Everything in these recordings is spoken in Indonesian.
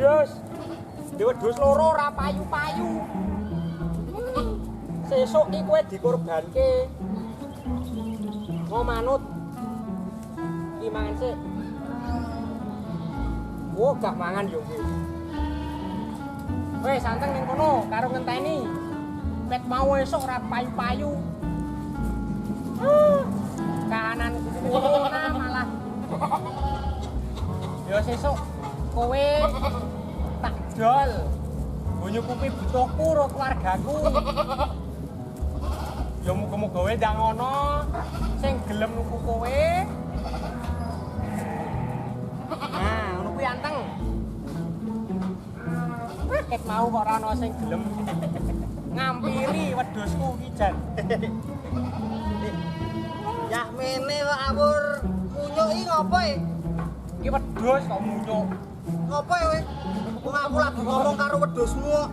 wedhus. Di wedhus loro ora payu-payu. Sesuk iki kowe dikorbanke. Mau manut. Iki mangan sik. Wo gak mangan yo kowe. Weh santeng ning kono karo ngenteni. Pet mau esuk ora payu-payu. Kanan corona malah. Ya sesuk kowe tak dol. Go nyukupi butuhku karo keluargaku. Ya muga-muga wae ndang ana sing gelem nuku kowe. Nah, ngono kuwi anteng. Ket mau kok ora ana sing gelem ngampiri wedhusku iki jan. Yah mene kok awur munyuk iki ngopo e? Iki wedhus kok munyuk. Ngopo e kowe? Wong aku lagi ngomong karo wedhusmu kok.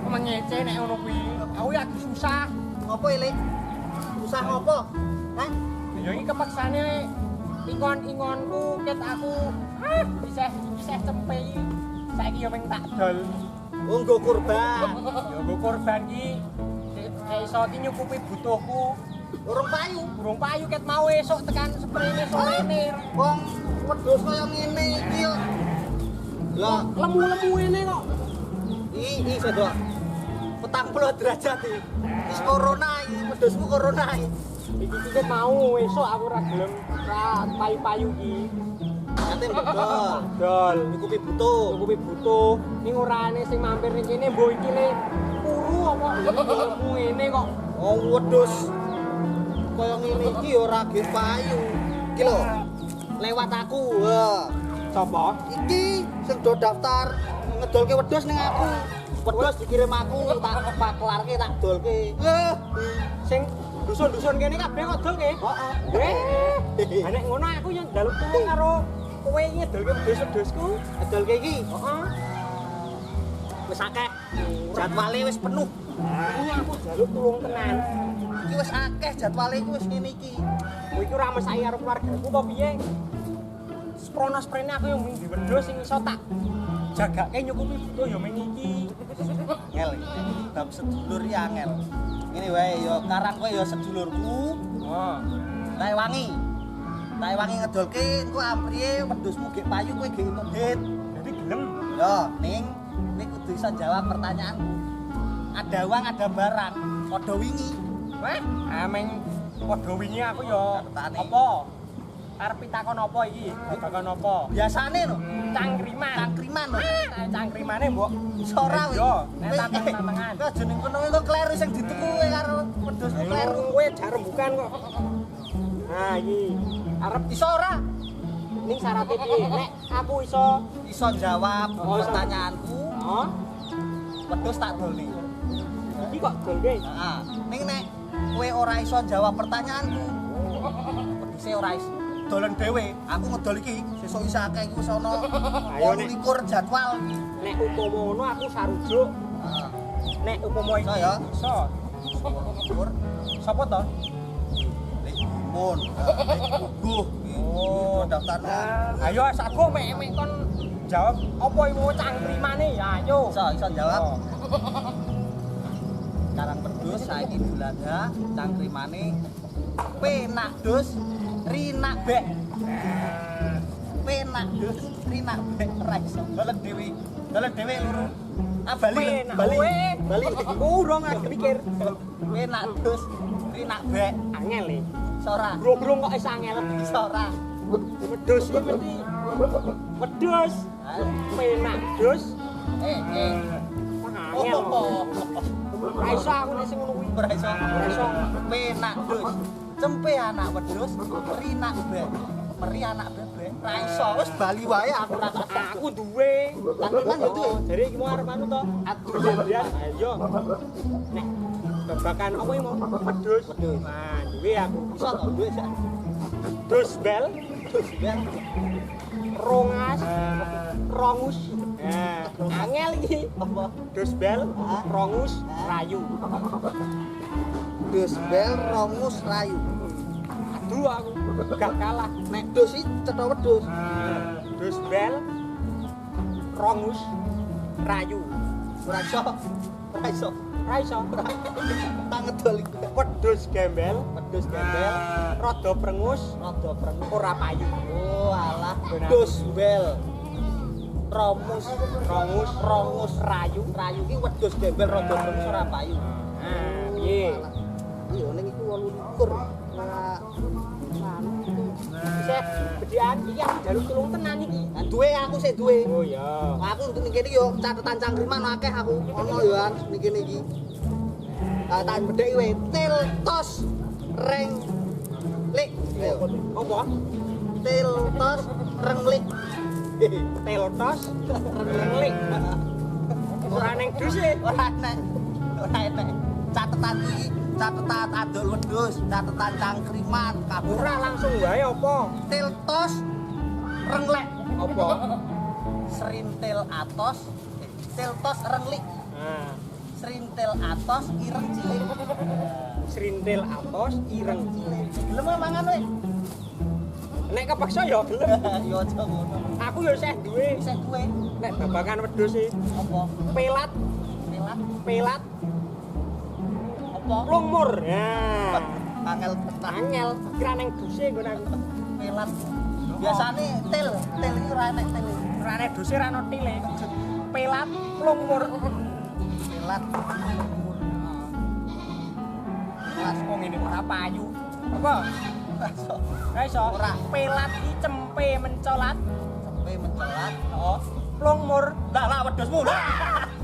Mengece nek ngono kuwi. Aku lagi susah. Ngopo e, Lik? Usah ngopo? Hah? Ya iki kepaksane ingon-ingonku ket aku isih cempe iki. Saiki yo meng tak dol. Oh, nggo kurban. Ya nggo korban iki iso iki nyukupi butuhku. Urung payu. Burung payu ket mau esuk tekan sprene sorene. Wong wedhus kaya ngene iki yo. Lah, Lemu-lemu ngene kok. iki sedok. 40 derajat iki. Wis corona iki, wedhusmu corona iki. Iki ket mau esuk aku ora gelem payu-payu iki. Ate bedol. Dol. Nyukupi butuh. Cukupi butuh. Ning ora ane sing mampir ning kene mbok iki le kuru apa lemu ngene kok. Oh, wedhus kaya ngene iki ora ge payu. Iki lho. Lewat aku. Wah. Sopo? Iki sing do daftar ngedolke wedhus ning aku. Wedhus dikirim aku tak kelarke tak dolke. Sing dusun-dusun kene kabeh kok dolke. Heeh. Nek ngono aku yo njaluk tulung karo kowe ngedolke wedhus-wedhusku. Ngedolke iki Heeh. wis akeh. Jadwale wis penuh. Ini aku njaluk tulung tenan. Iki wis akeh jadwale iki wis ngene iki. Kowe iki ora mesai karo keluargaku apa piye? Sprono-sprene aku yo ming di wedhus sing iso tak jagake nyukupi butuh yo ming iki. Ngel. Bab sedulur iki angel. Ngene wae ya karang kowe ya sedulurku. Oh. Tae wangi ngedolke engko ampriye wedhusmu gek payu kowe gek entuk hit. Jadi gelem. Yo, ning kudu iso jawab pertanyaanku. Ada uang, ada barang. Padha wingi. Wah, ameng padha wingi aku yo. Cartane. Apa? Arep pitakon apa iki? Babagan apa? Biasane no, Cangkriman. cangkriman no. Cangkrimane mbok Iso ora kowe. Yo, nek tantangan. Kok jeneng kono kok kleru sing dituku kowe karo wedhusmu kleru. Kowe jar rembukan kok. Nah, iki arep Iso ora? ning syaratnya piye? Nek aku iso Iso jawab Oh, iso. pertanyaanku, oh, wedhus tak dolne. iki kok dolke. Heeh. Ning nek kowe ora iso jawab pertanyaanku, wedhuse ora iso dolen dhewe. Aku ngedol iki sesuk isa akeh iki wis ana Ayo, Nek. 28 jadwal iki. Nek umpama ngono aku sarujuk. Heeh. Nek umpama iki Iso ya? Iso. Syukur. Sapa to? Lek pun. Guguh. Oh, daftar. Ayo aku mek kon jawab apa iku cangkrimane? Ya ayo. Iso jawab. Oh. Karang pedus saiki Julanda cangkrimane penak dus rinak bek. Penak dus rinak bek ora iso. Dolen dhewe loro. Ah bali. Bali. Urung aku mikir. Penak dus rinak bek. Angel e. Iso ora? Brong-brong kok iso angel. Iso ora? Wedhus iki mesti wedhus. Penak dus. Angel. Ora iso aku nek sing ngono kuwi. Ora iso. Ora iso. Penak dus. Cempe anak wedhus rinak bek. Meri anak bebek. Ora iso. Wis bali wae aku ora tak. Aku duwe. Tanggungan ya duwe. Jadi iki mau arep anu to? Atur janjian. Ayo. Nek babakan apa iki mau? Wedhus. Nah, duwe aku. Iso to duwe sak. Dus bel, Dus bek. rongas, rongus. Nah, angel iki. Apa? Dus bel, rongus, rayu. Dus bel rongus rayu. Aduh aku gak kalah. Nek dus iki cetha wedhus. Dus bel, rongus, rayu. Ora iso. Ora iso. Ora iso. Tak ngedol iki. Wedhus gembel, Wedhus gembel, rada prengus, rada prengus. ora payu. Oh, alah. Wedhus bel. Romus, rongus rayu. Rayu ki wedhus gembel rada prengus ora payu. Nah, piye? Iya ning iku 28. Ora Bisa bedhean iki aku njaluk tulung tenan iki. Nah, duwe aku sik duwe. Oh iya. Aku untuk ning kene yo catetan cangkriman akeh aku. Ono yo an ning kene iki. Tak bedheki wae til tos reng lik. Apa? Til tos reng lik. Teltos renglik. Ora ning duse. Ora enek. Ora enek. Catetan iki, catetan adol wedhus, catetan cangkriman, kabeh Ora langsung wae apa? til tos renglek. Apa? Serintil atos, til tos renglik. Nah, Serintil atos ireng cilik. srintil atos ireng cilik. Gelem mangan wae. Nek kepaksa ya gelem. Yo aja ngono. Aku ya isih duwe. Isih duwe Nek babagan wedhus e apa? pelat, Pelat pelat apa? lumur. Nah, Angel tenan. angel kira ning duse nggon aku. Pelat. Biasane til iki ora enek til. Ora nek duse ra ono tile. Pelat lumur. Pelat. Mas kok ngene ora payu. Apa? Ora iso. Ora. Pelat iki cempe mencolat. Sampai mencelat. Oh, lumur. Lah wedhusmu.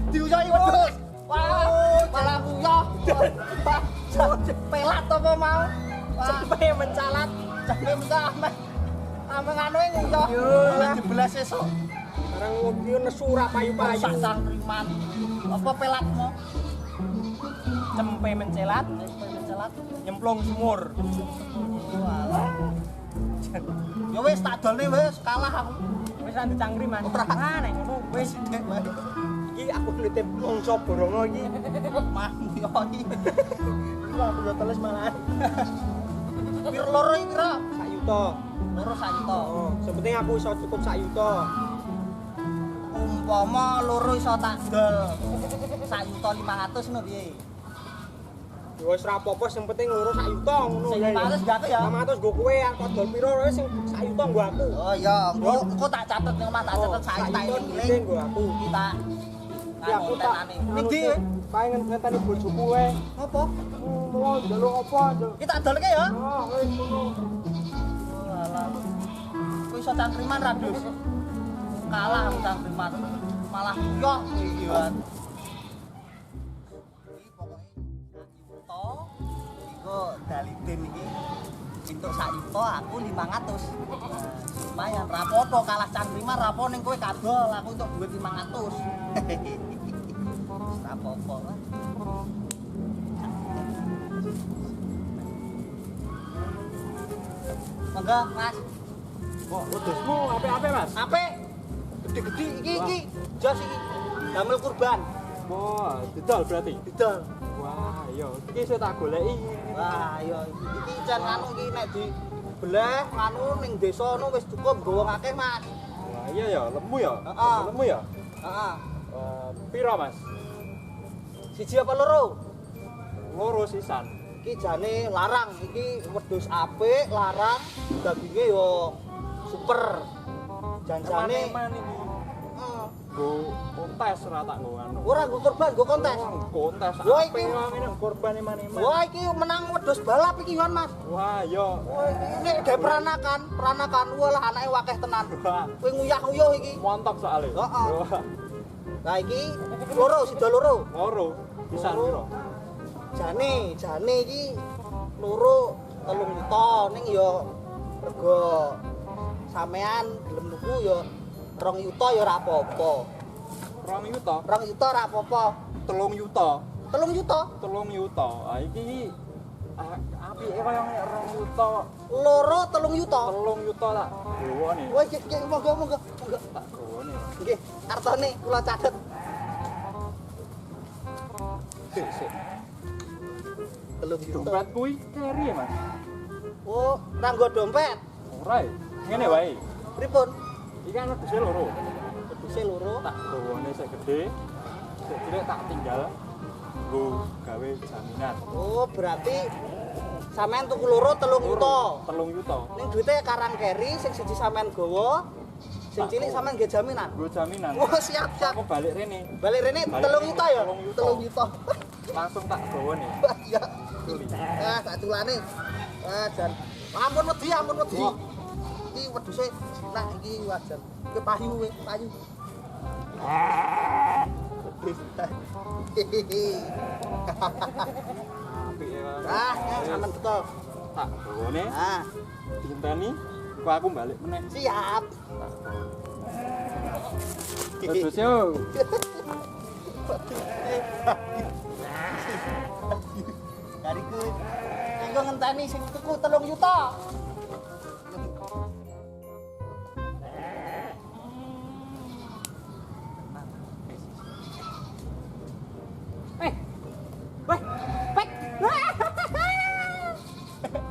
Diuyohi wedhus. Wah, malah uyah. Pelat apa mau? Cempe mencalat. Sampai mencalat. Ame nganu uyah. Yo, lah. Dibelas esuk. Barang ngopi nesu ora payu-payu. Sak cangkriman. Apa pelatmu? Cempe mencelat, Mencelat. nyemplung sumur. Walah. Ya wis tak dolne wis kalah aku. Wis ra dicangkriman. Ora. Ah, nek ngono wis Dek wae. iki aku nitip mongso borongo iki. Mah yo iki. Iki aku yo teles malahan. Pir loro iki pira? Sak yuta. Loro sak juta. Oh, sepenting aku iso cukup sak yuta. Umpama loro iso tak dol 1.500.000 ngono piye? Ya wis ra apa-apa sing penting loro sak yuta ngono Sing ya. 500 gak aku ya? 500 nggo kowe aku dol piro wis sing sak yuta nggo aku. Oh iya, engko tak catet ning omah tak catet sak juta yuta ini. nggo aku. Kita Iki aku tak Iki pengen ngenteni bojoku wae. apa? Mau njaluk apa? Kita dolke ya. Oh, wis ngono. Walah. Kowe iso cangkriman ra, Dus? Kalah aku cangkriman. Malah yoh iki kan. Iki pokoke sak juta. Iku daliten iki. Entuk sak juta aku 500. Lumayan ra apa-apa kalah cangkriman ra apa ning kowe kadol aku entuk duit 500. Ra apa-apa. Monggo, Mas. Oh, wedhusmu apik-apik, Mas. Apik? Gede-gede iki jos iki. Damel kurban. Oh, didol berarti. Didol. Wah, iya, iki iso tak goleki. Wah, iya iki jan anu iki nek di belah anu ning desa anu wis cukup nggo wong akeh, Mas. Wah, iya ya, lemu ya. Heeh. Lemu ya. Heeh. Piro, Mas? Siji apa loro? Loro sisan. Iki jane larang, iki wedhus apik, larang, daginge yo super. Janjane Eman iki. heeh. Go kontes ora tak nggo anu. Ora nggo korban, nggo kontes. Oh, kontes. Wah, Apik iki- ngene korban eman-eman. Wah, iki menang wedhus balap iki Yon, Mas. Wah, iya. Wah, ini gawe peranakan walah anake wakeh tenan. Wah, Kowe nguyah-nguyuh iki. montok soalnya. Heeh. Wah, Nah iki loro, sida loro. loro. Pisan piro? Jane iki loro 3 juta ning ya rega sampean gelem tuku ya 2 juta ya ora apa-apa. 2 juta. 2 juta ora apa-apa. 3 juta. 3 juta. 3 juta. Ah iki apike kaya 2 juta. Loro 3 juta. 3 juta tak gowone. Wah, iki monggo. Tak gowone. Nggih, kartone kula catet. Sik. 3 juta. Dompet kuwi keri ya, Mas. Oh, nganggo dompet. Ora ya. Ngene wae. Pripun? Iki kan wedhus loro. Wedhus wedhuse loro. Tak gawane sik gedhe. Sik cilik tak tinggal nggo gawe jaminan. Oh, berarti sampean tuku loro 3 juta. 3 juta. Ning duite karang keri sing siji sampean gawa, sing cilik sampean nggih jaminan. Nggo jaminan. Oh, siap. Aku balik rene. Balik rene 3 juta ya? 3 juta. Langsung tak gawane. Ya. Tuli. Ah, tak culane. Ah, jan. Ampun wedi. Wah. Iki wedhuse jinak iki wajan. Ke payu we, payu. Apik ya. Ah, sampean betul. Tak gawane. Ah, Dinteni kok aku balik meneh. siap. Terus yo. Dari ku engko ngenteni sing tuku 3 juta. Weh, pek.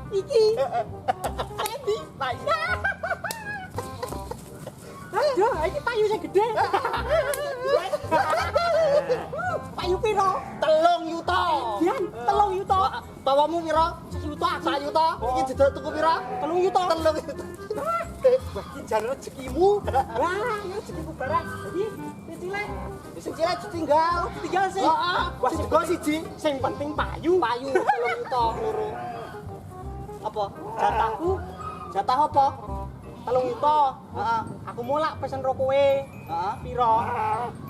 Iki. Tadi, payu. Aduh, iki payu sing gede. Payu piro? 3 juta. Dian, 3 juta. Bawamu piro? 1 juta. 1 juta. Iki jedok tuku piro? 3 juta. 3 juta. Wah, iki jan rezekimu. Wah, ini rezekiku barang. Jadi, cilik. Sing cilik ditinggal. Tinggal sih. Heeh. Wah, Sing juga juga siji. sing penting payu. Payu 3 juta loro. Apa? Jatahku Jatah apa? 3 juta. Heeh. Aku mulak pesen ro kowe. Heeh. Piro?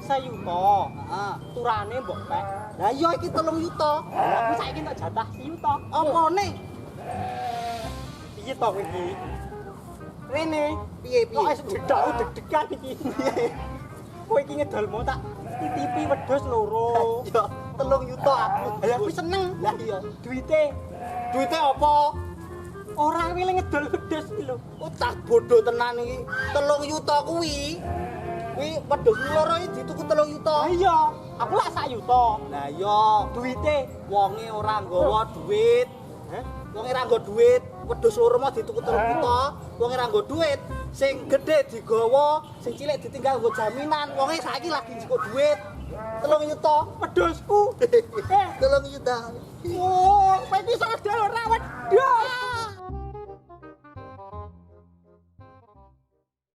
1 juta. Heeh. Turane mbok pek. Lah iya iki 3 juta. Lah aku saiki entuk jatah 1 juta. Apa nih? Piye to kowe iki? Rene, Piye kok piye? wis deg-degan iki. Kowe iki ngedolmu tak titipi wedhus loro. Ya 3 juta aku. Lah aku seneng. Lah iya. Duite Duite apa? ora wile ngedol wedhus iki lho. Oh tak bodoh tenan iki. 3 juta kuwi. Kuwi wedhus loro iki dituku 3 juta. Lah iya, aku lak 1 juta. Lah iya, Duite wonge ora nggawa duit. Hah? Wonge ra nggo duit. Wedhus loro mah dituku 3 juta. Wonge ra nggo duit. Sing gedhe digawa, sing cilik ditinggal nggo jaminan. Wonge saiki lagi njiko duit. 3 juta. wedhusku. 3 juta. Oh, kowe iki sadar ora wedhus.